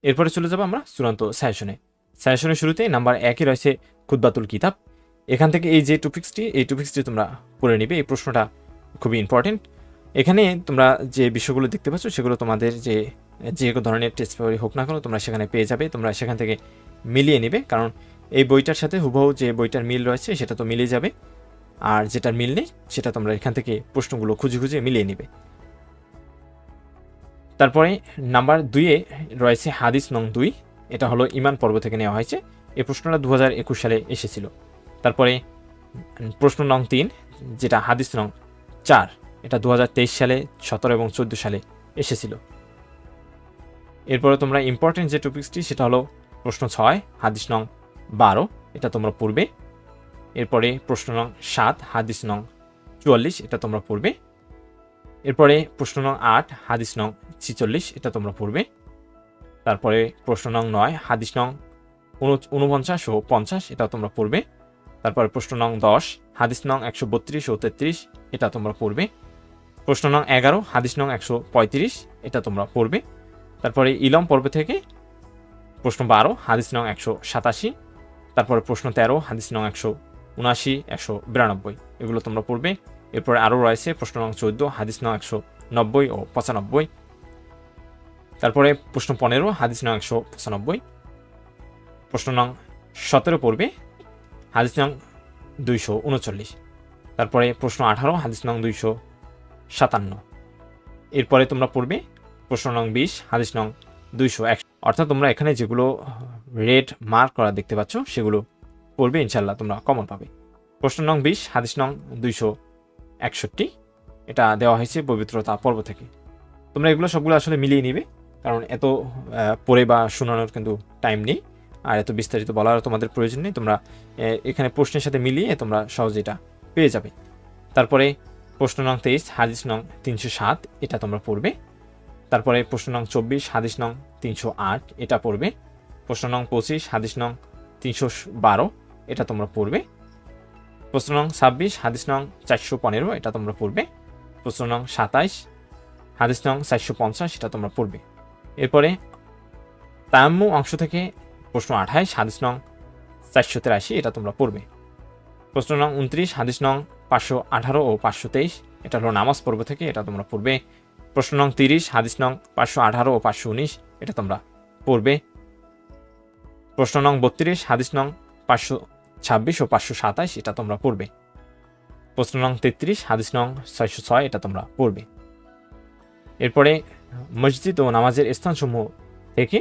এরপরে চলে যাবো আমরা চূড়ান্ত সাজেশনে। সাজেশনের শুরুতে নাম্বার 1-এ রয়েছে খুতবাতুল কিতাব। এখান থেকে এই টপিক্সটি তোমরা পড়ে নিবে। এই প্রশ্নটা খুবই ইম্পর্টেন্ট। এখানে তোমরা যে বিষয়গুলো দেখতে পাচ্ছ সেগুলো তোমাদের যে ধরনের টেস্ট পেপারই হোক না কেন তোমরা সেখানে পেয়ে যাবে। তোমরা সেখান থেকে মিলিয়ে নিবে, কারণ এই বইটার সাথে হুবহু যে বইটার মিল রয়েছে সেটা তো মিলে যাবে, আর যেটার মিল নেই সেটা তোমরা এখান থেকে প্রশ্নগুলো খুঁজে খুঁজে মিলিয়ে নিবে। তারপরে নাম্বার 2-এ রয়েছে হাদিস নং 2। এটা হলো ঈমান পর্ব থেকে নেওয়া হয়েছে। এই প্রশ্নটা 2021 সালে এসেছিল। তারপরে প্রশ্ন নং 3, যেটা হাদিস নং 4, এটা 2023 সালে 17 এবং 14 সালে এসেছিল। এরপরে তোমরা ইম্পর্টেন্ট যে টপিক্সটি সেটা হলো প্রশ্ন 6, হাদিস নং 12, এটা তোমরা পড়বে। এরপরে প্রশ্ন নং 7, হাদিস নং 44, এটা তোমরা পড়বে। এরপরে প্রশ্ন নং 8, হাদিস নং 46, এটা তোমরা পড়বে। তারপরে প্রশ্ন নং 9, হাদিস নং 49 ও 50, এটা তোমরা পড়বে। তারপরে প্রশ্ন নং 10, হাদিস নং 132 ও 33, এটা তোমরা পড়বে। প্রশ্ন নং 11, হাদিস নং 135, এটা তোমরা পড়বে। তারপরে ইলম পর্ব থেকে প্রশ্ন 12, হাদিস নং 187। তারপরে প্রশ্ন 13, হাদিস নং 179, 192, এগুলো তোমরা পড়বে। এরপরে আরও রয়েছে প্রশ্ন নং 14, হাদিস নং 190 ও 95। তারপরে প্রশ্ন 15, হাদিস নং 195। প্রশ্ন নং 17 পড়বে, হাদিস নং 239। তারপরে প্রশ্ন 18, হাদিস নং 257। এরপরে তোমরা পড়বে প্রশ্ন নং 20, হাদিস নং 201। অর্থাৎ তোমরা এখানে যেগুলো রেড মার্ক করা দেখতে পাচ্ছ সেগুলো পড়বে, ইনশাল্লাহ তোমরা কমন পাবে। প্রশ্ন নং 20, হাদিস নং 261, এটা দেওয়া হয়েছে পবিত্রতা পর্ব থেকে। তোমরা এগুলো সবগুলো আসলে মিলিয়ে নিবে, কারণ এত পড়ে বা শোনানোর কিন্তু টাইম নেই, আর এত বিস্তারিত বলার তোমাদের প্রয়োজন নেই। তোমরা এখানে প্রশ্নের সাথে মিলিয়ে তোমরা সহজে এটা পেয়ে যাবে। তারপরে প্রশ্ন নং 23, হাদিস নং 307, এটা তোমরা পড়বে। তারপরে প্রশ্ন নং 24, হাদিস নং 308, এটা পড়বে। প্রশ্ন নং 25, হাদিস নং 312, এটা তোমরা পড়বে। প্রশ্ন নং 26, হাদিস নং 415, এটা তোমরা পড়বে। প্রশ্ন নং 27, হাদিস নং 450, এটা তোমরা পড়বে। এরপরে তায়াম্মুম অংশ থেকে প্রশ্ন 28, হাদিস নং 483, এটা তোমরা পড়বে। প্রশ্ন নং 29, হাদিস নং 518 ও 523, এটা হলো নামাজ পর্ব থেকে, এটা তোমরা পড়বে। প্রশ্ন নং 30, হাদিস নং 518 ও 519, এটা তোমরা পড়বে। প্রশ্ন নং 32, হাদিস নং 526 ও 527, এটা তোমরা পড়বে। প্রশ্ন নং 33, হাদিস নং 606, এটা তোমরা পড়বে। এরপরে মসজিদ ও নামাজের স্থানসমূহ থেকে